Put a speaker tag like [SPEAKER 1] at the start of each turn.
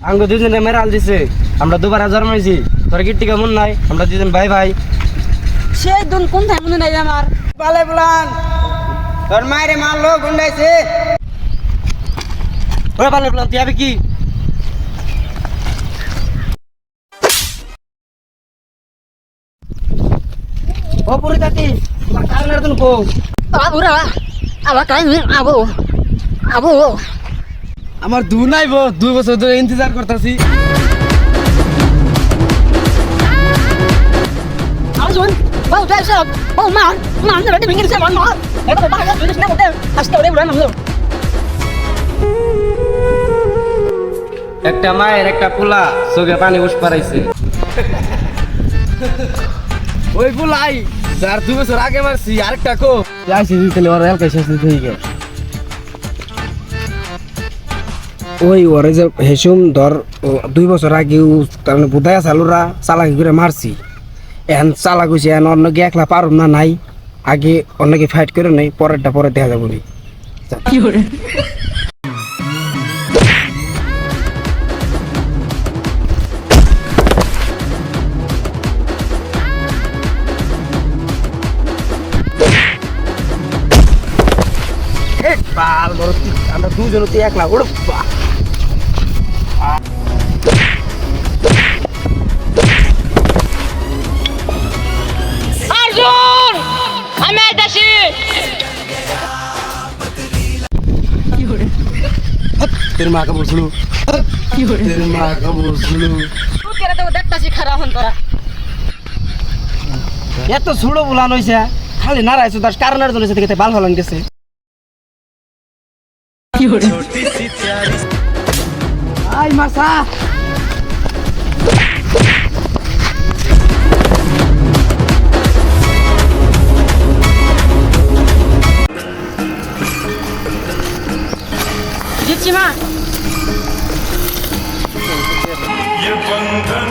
[SPEAKER 1] আঙ্গ দুজনে মেরাল দিছে আমরা দুবার জন্মাইছি তোর কীর্তি কেমন নাই আমরা দুজন ভাই ভাই
[SPEAKER 2] সেই দুন কোন থাই মনে নাই আমার
[SPEAKER 3] পালে বলান তোর মায়েরে মারলো গুন্ডাইছে
[SPEAKER 1] ওরা পালে বললাম তুই আবে কি ও পুরি তাতি কারণের তুমি কো
[SPEAKER 2] আবুরা আবার কাই আবু আবু
[SPEAKER 1] আমার দু নাইবো 2 বছর ধরে ইন্তজার করতেছি
[SPEAKER 2] আজুন বাউ যাই সব বাউ মান না বেটি ভিঙ্গিছে মান এটা বাবা যা দুদিন না মতে আজকে ওরে বুড়া নামলো
[SPEAKER 1] একটা মায়ের একটা পোলা চোখে পানি উস পারাইছে ওই পোলাই যার 2 বছর আগে মারছি আরেকটা কো যাইছি দিতে ওর এলকা শেষ দিতে হইগে ওই ওরে যে হেসুম ধর 2 বছর আগে তার বুধায়া চালুরা চালাকি করে মারছি এখন চালা গেছি এখন অন্যকে একলা পারুম না নাই আগে অন্যকে ফাইট করে নাই পরেরটা পরে দেখা যাবো
[SPEAKER 2] কি করে
[SPEAKER 1] বাল বড় আমরা দুজন একলা ওরে
[SPEAKER 2] अर्जुन हमें दशी
[SPEAKER 1] तेरे माँ का बोसलू तेरे माँ का बोसलू
[SPEAKER 2] तू कह रहा था वो देखता सी खरा हन तोरा
[SPEAKER 1] এত ছোট বুলান হইছে খালি নারাইছো তার কারণের জন্য থেকে বাল হলান গেছে
[SPEAKER 2] কি করে
[SPEAKER 1] আই মাসা
[SPEAKER 2] জিতছি মা
[SPEAKER 4] ये बंधन